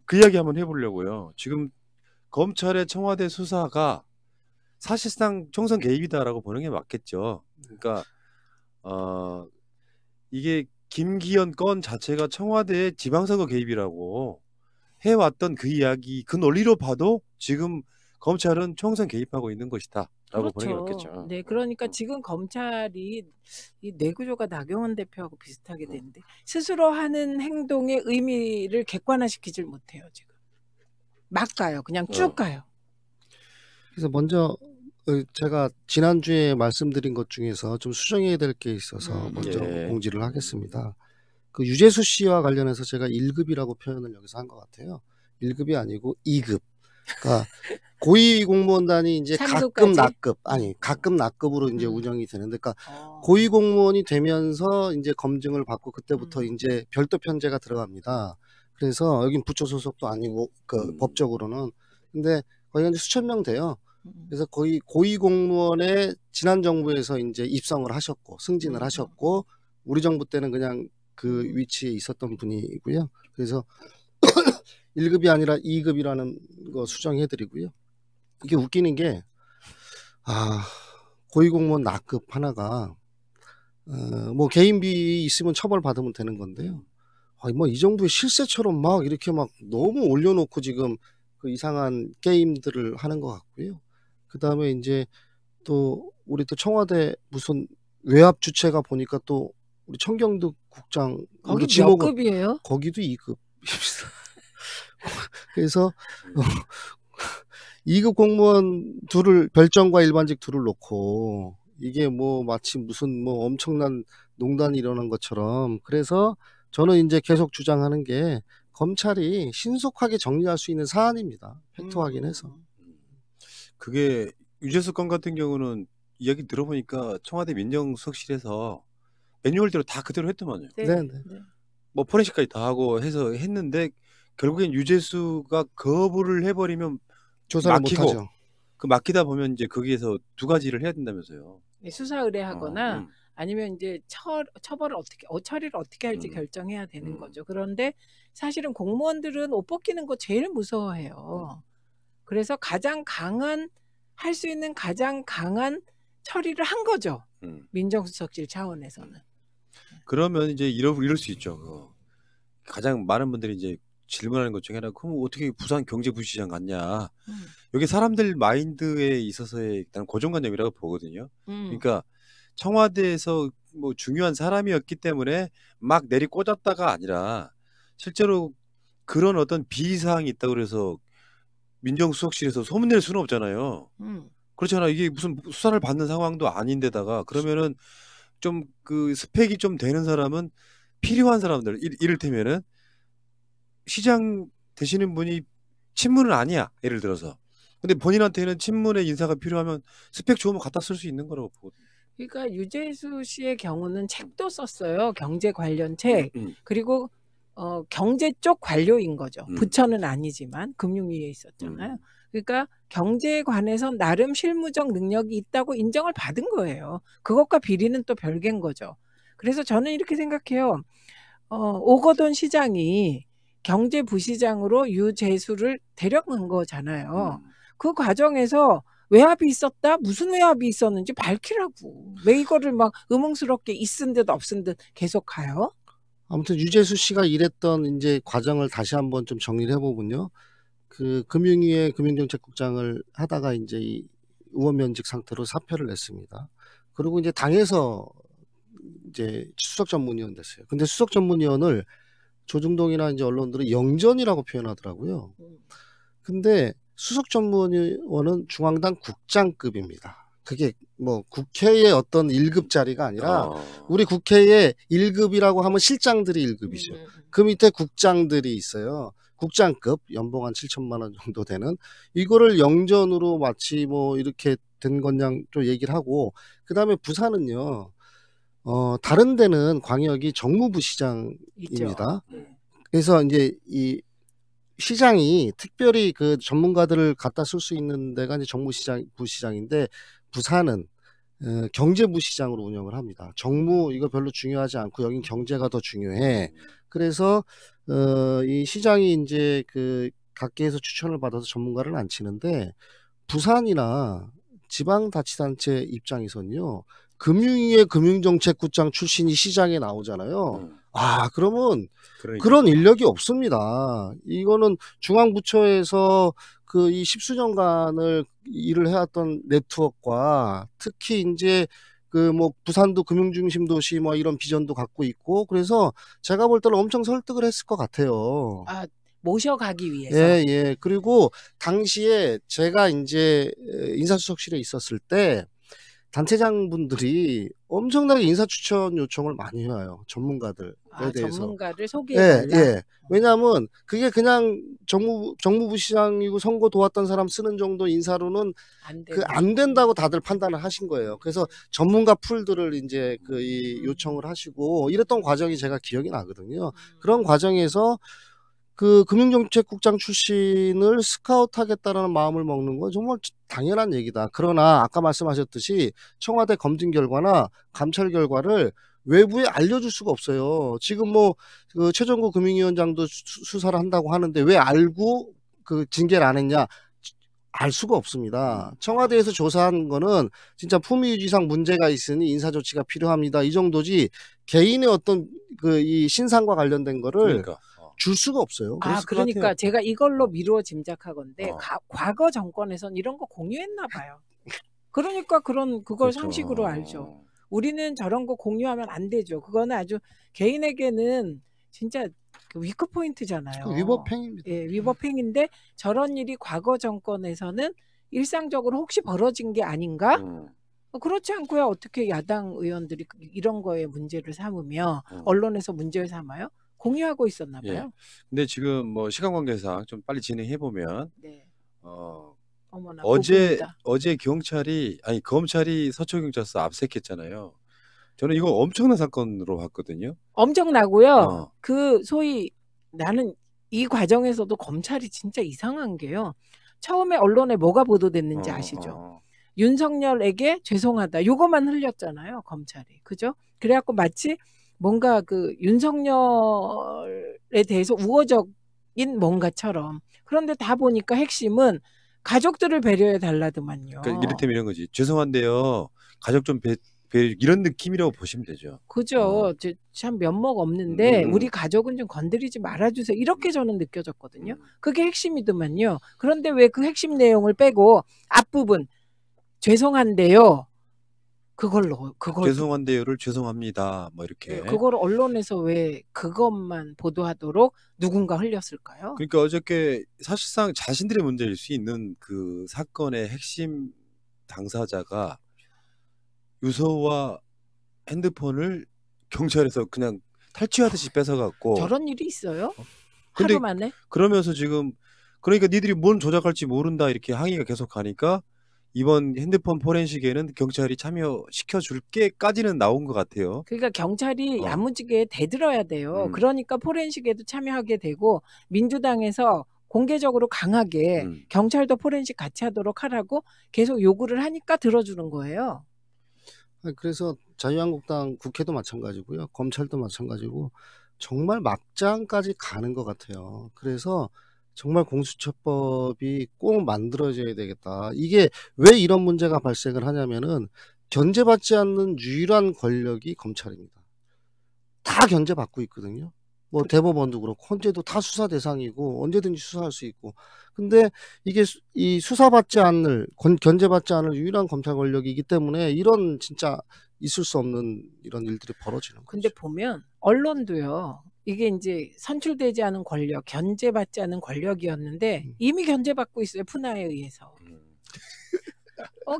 그 이야기 한번 해보려고요. 지금 검찰의 청와대 수사가 사실상 총선 개입이다라고 보는 게 맞겠죠. 그러니까 어, 이게 김기현 건 자체가 청와대의 지방선거 개입이라고 해왔던 그 이야기, 그 논리로 봐도 지금 검찰은 총선 개입하고 있는 것이다라고 보는 게 그렇죠. 맞겠죠. 네, 그러니까 지금 검찰이 이 뇌구조가 나경원 대표하고 비슷하게 되는데 스스로 하는 행동의 의미를 객관화시키질 못해요. 지금 막 가요. 그냥 쭉 가요. 그래서 먼저 제가 지난주에 말씀드린 것 중에서 좀 수정해야 될 게 있어서 먼저 공지를 하겠습니다. 그 유재수 씨와 관련해서 제가 1급이라고 표현을 여기서 한 것 같아요. 1급이 아니고 2급. 그러니까 고위공무원단이 이제 가끔 낙급, 가끔 낙급으로 이제 운영이 되는데, 그러니까 고위공무원이 되면서 이제 검증을 받고 그때부터 이제 별도 편제가 들어갑니다. 그래서 여긴 부처 소속도 아니고 그 법적으로는. 근데 거의 한 수천 명 돼요. 그래서 거의 고위공무원에 지난 정부에서 이제 입성을 하셨고 승진을 하셨고, 우리 정부 때는 그냥 그 위치에 있었던 분이고요. 그래서 1급이 아니라 2급이라는 거 수정해드리고요. 이게 웃기는 게 고위공무원 낙급 하나가 뭐 개인비 있으면 처벌받으면 되는 건데요. 뭐 이 정부의 실세처럼 막 이렇게 막 너무 올려놓고 지금 그 이상한 게임들을 하는 것 같고요. 그 다음에 이제 또 우리 또 청와대 무슨 외압 주체가 보니까 또 우리 청경득 국장 거기 몇 급이에요? 거기도 2급. 그래서 2급 공무원 둘을, 별정과 일반직 둘을 놓고 이게 뭐 마치 무슨 뭐 엄청난 농단이 일어난 것처럼. 그래서 저는 이제 계속 주장하는 게 검찰이 신속하게 정리할 수 있는 사안입니다. 팩트 확인해서. 그게 유재수 건 같은 경우는 이야기 들어보니까 청와대 민정수석실에서 매뉴얼대로 다 그대로 했더만요. 네. 뭐 포렌식까지 다 하고 해서 했는데 결국엔 유재수가 거부를 해버리면 조사를 못하죠. 그 맡기다 보면 이제 거기에서 두 가지를 해야 된다면서요. 수사 의뢰하거나 아니면 이제 처벌을 처리를 어떻게 할지 결정해야 되는 거죠. 그런데 사실은 공무원들은 옷 벗기는 거 제일 무서워해요. 그래서 할 수 있는 가장 강한 처리를 한 거죠. 민정수석실 차원에서는. 그러면 이제 이럴 수 있죠. 가장 많은 분들이 이제 질문하는 것 중에 하나, 그럼 어떻게 부산 경제부시장 갔냐? 여기 사람들 마인드에 있어서의 일단 고정관념이라고 보거든요. 그러니까 청와대에서 뭐 중요한 사람이었기 때문에 막 내리꽂았다가 아니라 실제로 그런 어떤 비사항이 있다고 그래서 민정수석실에서 소문낼 수는 없잖아요. 그렇잖아. 이게 무슨 수사를 받는 상황도 아닌데다가 그러면은 좀 그 스펙이 좀 되는 사람은 필요한 사람들, 이를테면은 시장 되시는 분이 친문은 아니야. 예를 들어서. 근데 본인한테는 친문의 인사가 필요하면 스펙 좋으면 갖다 쓸 수 있는 거라고 보거든요. 그러니까 유재수 씨의 경우는 책도 썼어요. 경제 관련 책. 그리고 경제 쪽 관료인 거죠. 부처는 아니지만 금융위에 있었잖아요. 그러니까 경제에 관해서 나름 실무적 능력이 있다고 인정을 받은 거예요. 그것과 비리는 또 별개인 거죠. 그래서 저는 이렇게 생각해요. 오거돈 시장이 경제부시장으로 유재수를 데려간 거잖아요. 그 과정에서 외압이 있었다? 무슨 외압이 있었는지 밝히라고. 왜 이거를 막 의문스럽게 있은 듯 없은 듯 계속 가요? 아무튼 유재수 씨가 일했던 이제 과정을 다시 한번 좀 정리를 해보면요. 그 금융위의 금융정책국장을 하다가 이제 이 의원 면직 상태로 사표를 냈습니다. 그리고 이제 당에서 이제 수석 전문위원 됐어요. 근데 수석 전문위원을 조중동이나 이제 언론들은 영전이라고 표현하더라고요. 근데 수석 전문위원은 중앙당 국장급입니다. 그게 뭐 국회의 어떤 1급 자리가 아니라 우리 국회에 1급이라고 하면 실장들이 1급이죠. 그 밑에 국장들이 있어요. 국장급 연봉 한 7천만 원 정도 되는, 이거를 영전으로 마치 뭐 이렇게 된 거냥 좀 얘기를 하고, 그 다음에 부산은요, 다른 데는 광역이 정무부 시장입니다. 그래서 이제 이 시장이 특별히 그 전문가들을 갖다 쓸 수 있는 데가 이제 부시장인데, 부산은 경제부시장으로 운영을 합니다. 정무 이거 별로 중요하지 않고 여긴 경제가 더 중요해. 그래서 이 시장이 이제 그 각계에서 추천을 받아서 전문가를 안 치는데 부산이나 지방자치단체 입장에서는요. 금융위의 금융정책국장 출신이 시장에 나오잖아요. 그러면 그러니까. 그런 인력이 없습니다. 이거는 중앙부처에서 그 이 십수년간을 일을 해왔던 네트워크와 특히 이제 그 뭐 부산도 금융중심 도시 뭐 이런 비전도 갖고 있고 그래서 제가 볼 때는 엄청 설득을 했을 것 같아요. 아, 모셔가기 위해서. 예, 예. 그리고 당시에 제가 이제 인사수석실에 있었을 때 단체장분들이 엄청나게 인사추천 요청을 많이 해와요. 전문가들에 대해서. 전문가를 예, 소개해달라. 예. 왜냐하면 그게 그냥 정무부시장이고 선거 도왔던 사람 쓰는 정도 인사로는 안 된다고 다들 판단을 하신 거예요. 그래서 전문가 풀들을 이제 이 요청을 하시고 이랬던 과정이 제가 기억이 나거든요. 그런 과정에서 그 금융정책국장 출신을 스카우트하겠다라는 마음을 먹는 건 정말 당연한 얘기다. 그러나 아까 말씀하셨듯이 청와대 검증 결과나 감찰 결과를 외부에 알려줄 수가 없어요. 지금 뭐 그 최종구 금융위원장도 수사를 한다고 하는데 왜 알고 그 징계를 안 했냐? 알 수가 없습니다. 청와대에서 조사한 거는 진짜 품위유지상 문제가 있으니 인사조치가 필요합니다. 이 정도지 개인의 어떤 그 이 신상과 관련된 거를 그러니까. 줄 수가 없어요. 그러니까 제가 이걸로 미루어 짐작하건데 과거 정권에선 이런 거 공유했나 봐요. 그러니까 그걸 그렇죠. 상식으로 알죠. 우리는 저런 거 공유하면 안 되죠. 그거는 아주 개인에게는 진짜 위크 포인트잖아요. 위법행위입니다. 예, 위법행위인데 저런 일이 과거 정권에서는 일상적으로 혹시 벌어진 게 아닌가? 그렇지 않고야 어떻게 야당 의원들이 이런 거에 문제를 삼으며 언론에서 문제를 삼아요? 공유하고 있었나 봐요. 예. 근데 지금 뭐 시간 관계상 좀 빨리 진행해 보면 네. 어머나, 어제 검찰이 서초경찰서 압색했잖아요. 저는 이거 엄청난 사건으로 봤거든요. 엄청나고요. 그 소위 나는 이 과정에서도 검찰이 진짜 이상한 게요. 처음에 언론에 뭐가 보도됐는지 아시죠? 윤석열에게 죄송하다. 요거만 흘렸잖아요. 검찰이. 그죠? 그래갖고 마치 뭔가 그 윤석열에 대해서 우호적인 뭔가처럼. 그런데 다 보니까 핵심은 가족들을 배려해 달라더만요. 그러니까 이를테면 이런 거지. 죄송한데요. 가족 좀 이런 느낌이라고 보시면 되죠. 그죠. 참 면목 없는데 우리 가족은 좀 건드리지 말아주세요. 이렇게 저는 느껴졌거든요. 그게 핵심이더만요. 그런데 왜 그 핵심 내용을 빼고 앞부분 죄송한데요. 그걸 죄송한데요를 죄송합니다. 뭐 이렇게. 그걸 언론에서 왜 그것만 보도하도록 누군가 흘렸을까요? 그러니까 어저께 사실상 자신들의 문제일 수 있는 그 사건의 핵심 당사자가 유서와 핸드폰을 경찰에서 그냥 탈취하듯이 뺏어갖고. 저런 일이 있어요? 근데 하루 만에? 그러면서 지금 그러니까 니들이 뭔 조작할지 모른다 이렇게 항의가 계속 가니까 이번 핸드폰 포렌식에는 경찰이 참여시켜 줄게까지는 나온 것 같아요. 그러니까 경찰이 야무지게 대들어야 돼요. 그러니까 포렌식에도 참여하게 되고 민주당에서 공개적으로 강하게 경찰도 포렌식 같이 하도록 하라고 계속 요구를 하니까 들어주는 거예요. 그래서 자유한국당 국회도 마찬가지고요. 검찰도 마찬가지고 정말 막장까지 가는 것 같아요. 그래서 정말 공수처법이 꼭 만들어져야 되겠다. 이게 왜 이런 문제가 발생을 하냐면은 견제받지 않는 유일한 권력이 검찰입니다. 다 견제받고 있거든요. 뭐 대법원도 그렇고 헌재도 다 수사 대상이고 언제든지 수사할 수 있고. 근데 이게 이 수사받지 않을 견제받지 않을 유일한 검찰 권력이기 때문에 이런 진짜 있을 수 없는 이런 일들이 벌어지는 거죠. 근데 보면 언론도요. 이게 이제 선출되지 않은 권력, 견제받지 않은 권력이었는데 이미 견제받고 있어요. 푸나에 의해서.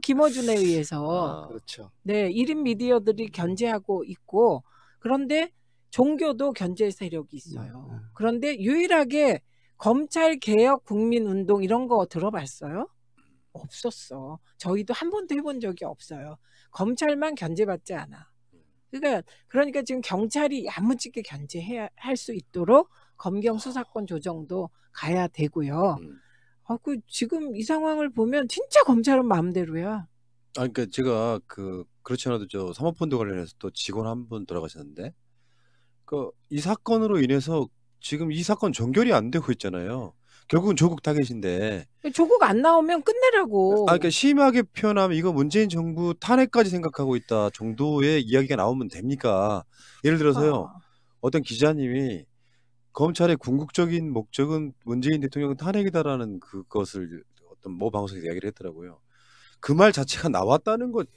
김어준에 의해서. 그렇죠. 네, 1인 미디어들이 견제하고 있고 그런데 종교도 견제 세력이 있어요. 그런데 유일하게 검찰 개혁 국민운동 이런 거 들어봤어요? 없었어. 저희도 한 번도 해본 적이 없어요. 검찰만 견제받지 않아. 그러니까 지금 경찰이 야무지게 견제해야 할 수 있도록 검경 수사권 조정도 가야 되고요. 지금 이 상황을 보면 진짜 검찰은 마음대로야. 그러니까 제가 그렇지 않아도 저 사모펀드 관련해서 또 직원 한 분 돌아가셨는데 이 사건으로 인해서 지금 이 사건 종결이 안 되고 있잖아요. 결국은 조국 타겟인데. 조국 안 나오면 아, 끝내라고. 그러니까 심하게 표현하면 이거 문재인 정부 탄핵까지 생각하고 있다 정도의 이야기가 나오면 됩니까? 예를 들어서요. 아, 어떤 기자님이 검찰의 궁극적인 목적은 문재인 대통령 탄핵이다라는 그것을 어떤 모 방송에서 이야기를 했더라고요. 그 말 자체가 나왔다는 것,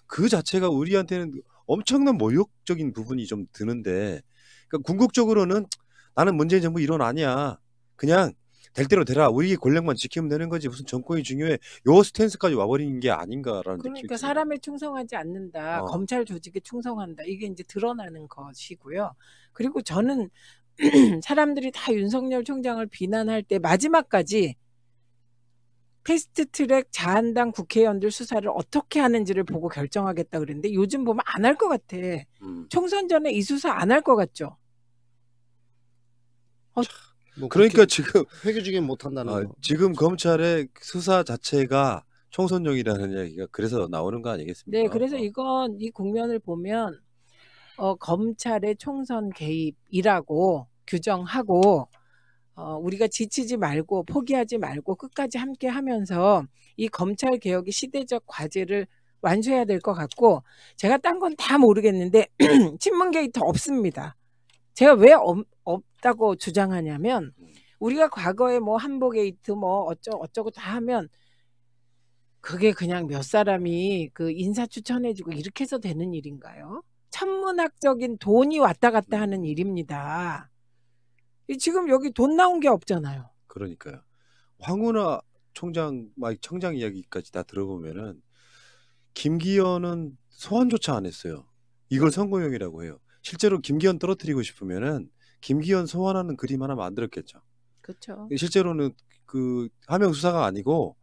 그 자체가 우리한테는 엄청난 모욕적인 부분이 좀 드는데, 그러니까 궁극적으로는 나는 문재인 정부 일원 아니야. 그냥 될 대로 되라. 우리 권력만 지키면 되는 거지. 무슨 정권이 중요해. 요 스탠스까지 와버린 게 아닌가라는 느낌이 그러니까 들어요. 사람에 충성하지 않는다. 어. 검찰 조직에 충성한다. 이게 이제 드러나는 것이고요. 그리고 저는 사람들이 다 윤석열 총장을 비난할 때 마지막까지 패스트트랙 자한당 국회의원들 수사를 어떻게 하는지를 보고 결정하겠다 그랬는데 요즘 보면 안 할 것 같아. 총선 전에 이 수사 안 할 것 같죠? 뭐 그러니까 그렇게 지금 회계 중엔 못 한다는 거. 지금 검찰의 수사 자체가 총선용이라는 이야기가 그래서 나오는 거 아니겠습니까? 네, 그래서 이건 이 국면을 보면 검찰의 총선 개입이라고 규정하고 우리가 지치지 말고 포기하지 말고 끝까지 함께 하면서 이 검찰 개혁의 시대적 과제를 완수해야 될 것 같고 제가 딴 건 다 모르겠는데 친문 게이트 없습니다. 제가 왜 없다고 주장하냐면 우리가 과거에 뭐 한보 게이트 뭐 어쩌고 다 하면 그게 그냥 몇 사람이 그 인사 추천해주고 이렇게 해서 되는 일인가요? 천문학적인 돈이 왔다 갔다 하는 일입니다. 지금 여기 돈 나온 게 없잖아요. 그러니까요. 황운하 청장 이야기까지 다 들어보면은 김기현은 소환조차 안 했어요. 이걸 선거용이라고 해요. 실제로 김기현 떨어뜨리고 싶으면은 김기현 소환하는 그림 하나 만들었겠죠. 그렇죠. 실제로는 그 하명 수사가 아니고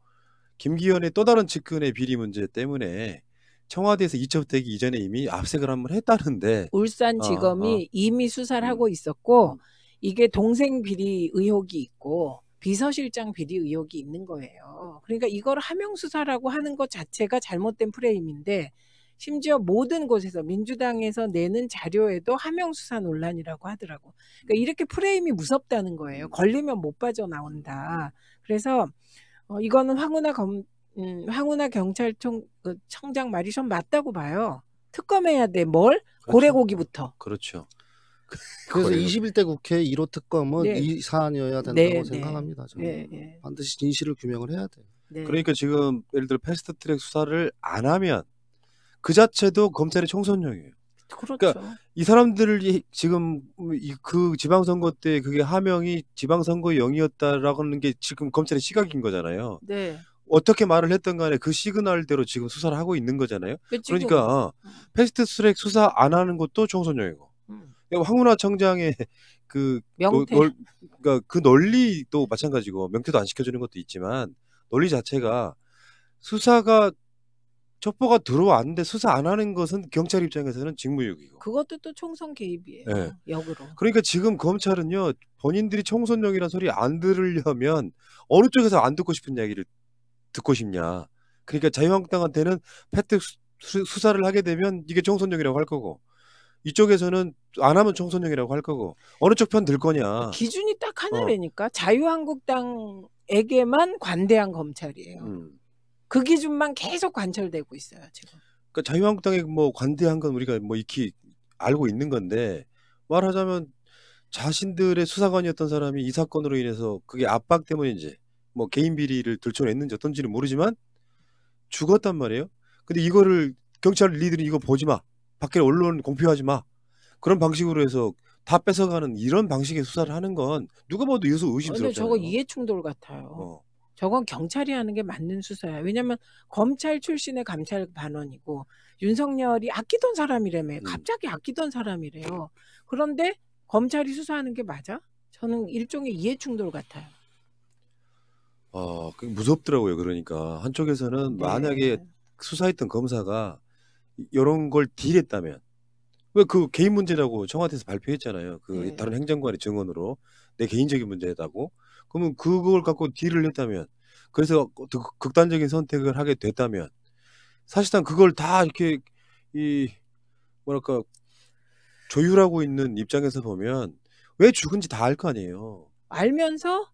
김기현의 또 다른 측근의 비리 문제 때문에 청와대에서 이첩되기 이전에 이미 압색을 한번 했다는데 울산지검이 이미 수사를 하고 있었고 이게 동생 비리 의혹이 있고 비서실장 비리 의혹이 있는 거예요. 그러니까 이걸 하명 수사라고 하는 것 자체가 잘못된 프레임인데 심지어 모든 곳에서 민주당에서 내는 자료에도 하명 수사 논란이라고 하더라고. 그러니까 이렇게 프레임이 무섭다는 거예요. 걸리면 못 빠져나온다. 그래서 이거는 황운하 경찰청장 말이 좀 맞다고 봐요. 특검해야 돼. 뭘? 그렇죠. 고래고기부터. 그렇죠. 그래서 21대 국회 1호 특검은 네. 이 사안이어야 된다고 네, 생각합니다. 저는. 네. 반드시 진실을 규명을 해야 돼요. 네. 그러니까 지금 예를 들어 패스트트랙 수사를 안 하면 그 자체도 검찰의 총선용이에요. 그렇죠. 그러니까 이 사람들이 지금 그 지방선거 때 그게 하명이 지방선거용이었다라고 하는 게 지금 검찰의 시각인 거잖아요. 네. 어떻게 말을 했던 간에 그 시그널대로 지금 수사를 하고 있는 거잖아요. 그러니까 패스트트랙 수사 안 하는 것도 총선용이고 황운하 청장의 그 명태. 그러니까 그 논리도 마찬가지고 명태도 안 시켜주는 것도 있지만 논리 자체가 수사가 첩보가 들어왔는데 수사 안 하는 것은 경찰 입장에서는 직무유기고. 그것도 또 총선 개입이에요. 네. 역으로. 그러니까 지금 검찰은요 본인들이 총선용이라는 소리 안 들으려면 어느 쪽에서 안 듣고 싶은 이야기를 듣고 싶냐. 그러니까 자유한국당한테는 패트 수사를 하게 되면 이게 총선용이라고 할 거고 이쪽에서는 안 하면 총선용이라고 할 거고 어느 쪽 편 들 거냐. 기준이 딱 하나라니까. 자유한국당에게만 관대한 검찰이에요. 그 기준만 계속 관철되고 있어요 지금. 그러니까 자유한국당에 뭐 관대한 건 우리가 뭐 익히 알고 있는 건데 말하자면 자신들의 수사관이었던 사람이 이 사건으로 인해서 그게 압박 때문인지 뭐 개인 비리를 들춰냈는지 어떤지는 모르지만 죽었단 말이에요. 근데 이거를 경찰 리들이 이거 보지 마. 밖에 언론 공표하지 마. 그런 방식으로 해서 다 뺏어가는 이런 방식의 수사를 하는 건 누가 봐도 요소 의심스럽잖아요. 근데 저거 이해충돌 같아요. 저건 경찰이 하는 게 맞는 수사야. 왜냐면 검찰 출신의 감찰 반원이고 윤석열이 아끼던 사람이라며. 갑자기 아끼던 사람이래요. 그런데 검찰이 수사하는 게 맞아? 저는 일종의 이해충돌 같아요. 그게 무섭더라고요. 그러니까 한쪽에서는 만약에 수사했던 검사가 이런 걸 딜했다면 왜 그 개인 문제라고 청와대에서 발표했잖아요. 그 다른 행정관의 증언으로 내 개인적인 문제다고. 그러면 그걸 갖고 딜을 했다면 그래서 극단적인 선택을 하게 됐다면 사실상 그걸 다 이렇게 뭐랄까 조율하고 있는 입장에서 보면 왜 죽은지 다 알 거 아니에요. 알면서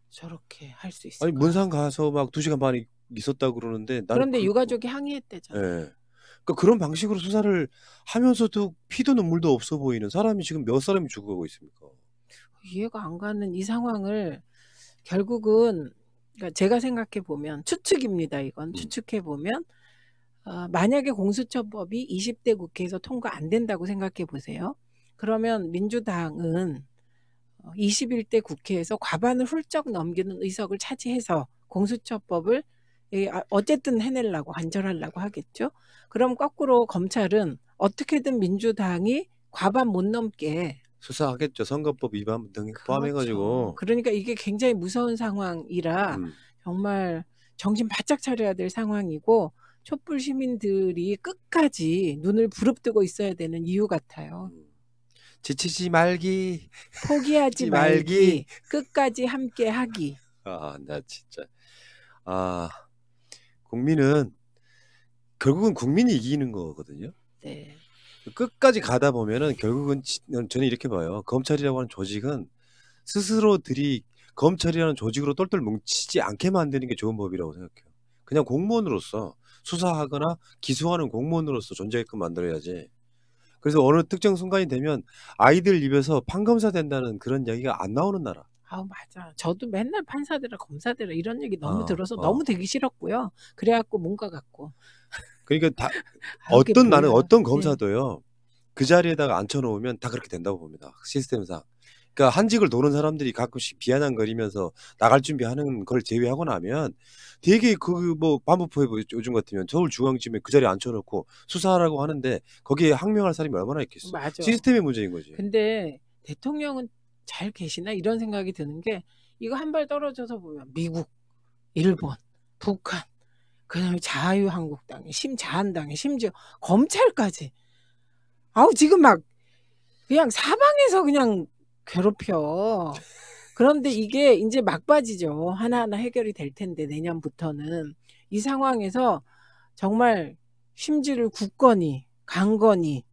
저렇게 할 수 있을까? 아니 문산 가서 막 2시간 반 있었다 그러는데 나는 그런데 유가족이 항의했대잖아요. 예. 그러니까 그런 방식으로 수사를 하면서도 피도 눈물도 없어 보이는 사람이 지금 몇 사람이 죽어가고 있습니까? 이해가 안 가는 이 상황을 결국은 그러니까 제가 생각해 보면 추측입니다. 이건 추측해 보면 만약에 공수처법이 20대 국회에서 통과 안 된다고 생각해 보세요. 그러면 민주당은 21대 국회에서 과반을 훌쩍 넘기는 의석을 차지해서 공수처법을 어쨌든 해내려고 간절하려고 하겠죠. 그럼 거꾸로 검찰은 어떻게든 민주당이 과반 못 넘게 수사하겠죠. 선거법 위반 등 포함해가지고. 그러니까 이게 굉장히 무서운 상황이라 정말 정신 바짝 차려야 될 상황이고 촛불 시민들이 끝까지 눈을 부릅뜨고 있어야 되는 이유 같아요. 지치지 말기, 포기하지 말기, 끝까지 함께 하기. 나 진짜. 국민은 결국은 국민이 이기는 거거든요. 네. 끝까지 가다 보면은 결국은 저는 이렇게 봐요. 검찰이라고 하는 조직은 스스로들이 검찰이라는 조직으로 똘똘 뭉치지 않게 만드는 게 좋은 법이라고 생각해요. 그냥 공무원으로서 수사하거나 기소하는 공무원으로서 존재하게끔 만들어야지. 그래서 어느 특정 순간이 되면 아이들 입에서 판검사 된다는 그런 이야기가 안 나오는 나라. 맞아. 저도 맨날 판사들아 검사들아 이런 얘기 너무 들어서 너무 되기 싫었고요. 그래갖고 뭔가 같고. 그러니까 나는 어떤 검사도요. 그 자리에다가 앉혀놓으면 다 그렇게 된다고 봅니다. 시스템상. 그러니까 한직을 도는 사람들이 가끔씩 비아냥거리면서 나갈 준비하는 걸 제외하고 나면 되게 반부포에 요즘 같으면 서울중앙지검에 그 자리에 앉혀놓고 수사하라고 하는데 거기에 항명할 사람이 얼마나 있겠어. 맞아. 시스템의 문제인 거지. 근데 대통령은 잘 계시나 이런 생각이 드는 게 이거 한 발 떨어져서 보면 미국, 일본, 북한, 그다음에 자유한국당에 심자한당에 심지어 검찰까지 지금 막 그냥 사방에서 그냥 괴롭혀. 그런데 이게 이제 막바지죠. 하나하나 해결이 될 텐데 내년부터는 이 상황에서 정말 심지를 굳건히 강건히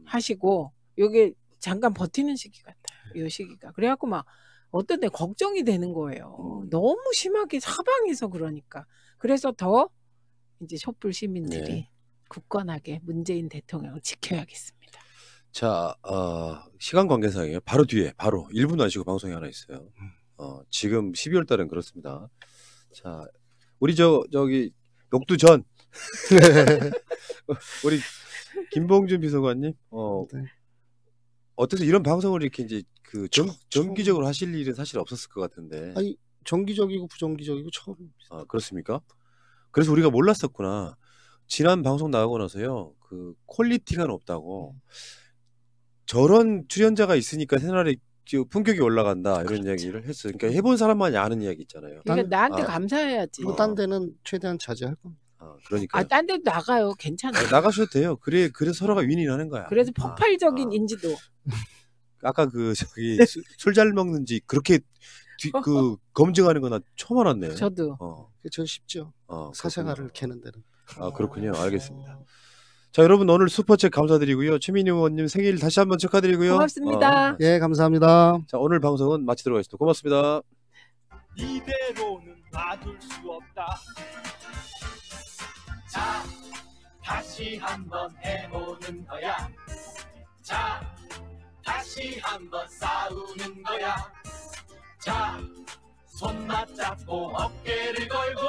하시고 요게 잠깐 버티는 시기 같아요. 요 시기가. 그래갖고 막 어떤 데 걱정이 되는 거예요. 너무 심하게 사방에서 그러니까. 그래서 더 이제 촛불 시민들이 굳건하게 문재인 대통령을 지켜야겠습니다. 자, 시간 관계상에 바로 뒤에 바로 1분 놔시고 방송이 하나 있어요. 지금 12월 달은 그렇습니다. 자, 우리 저기 녹두 전 우리 김봉준 비서관님 어때서 이런 방송을 이렇게 이제 정기적으로 하실 일은 사실 없었을 것 같은데. 아니 정기적이고 부정기적이고 처음입니다. 그렇습니까? 그래서 우리가 몰랐었구나. 지난 방송 나가고 나서요. 그 퀄리티가 높다고. 저런 출연자가 있으니까 채널에 품격이 올라간다 이런 이야기를 했어요. 그러니까 해본 사람만이 아는 이야기 있잖아요. 그러니까 나한테 감사해야지. 딴 데는 최대한 자제할 겁니다. 그러니까. 딴 데도 나가요. 괜찮아요. 나가셔도 돼요. 그래서 서로가 윈윈하는 거야. 그래서 폭발적인 인지도. 아까 술 잘 먹는지 그렇게 검증하는 거 나 처음 알았네. 저도. 전 쉽죠. 사생활을 캐는 데는. 그렇군요. 알겠습니다. 자, 여러분 오늘 슈퍼챗 감사드리고요. 최민희 의원님 생일 다시 한번 축하드리고요. 고맙습니다. 예, 감사합니다. 자, 오늘 방송은 마치도록 하겠습니다. 고맙습니다. 이대로는 놔둘 수 없다. 자, 다시 한번 해보는 거야. 자, 다시 한번 싸우는 거야. 자, 손 맞잡고 어깨를 걸고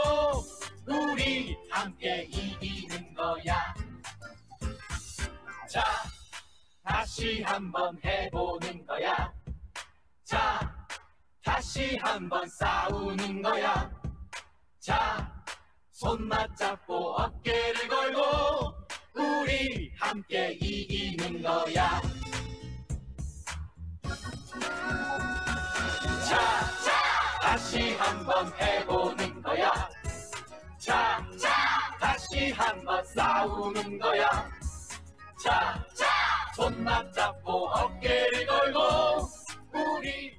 우리 함께 이기는 거야. 자, 다시 한번 해보는 거야. 자, 다시 한번 싸우는 거야. 자, 손 맞잡고 어깨를 걸고 우리 함께 이기는 거야. 자, 다시 한번 해보는 거야. 자, 다시 한번 싸우는 거야. 자, 손 맞잡고 어깨를 걸고 우리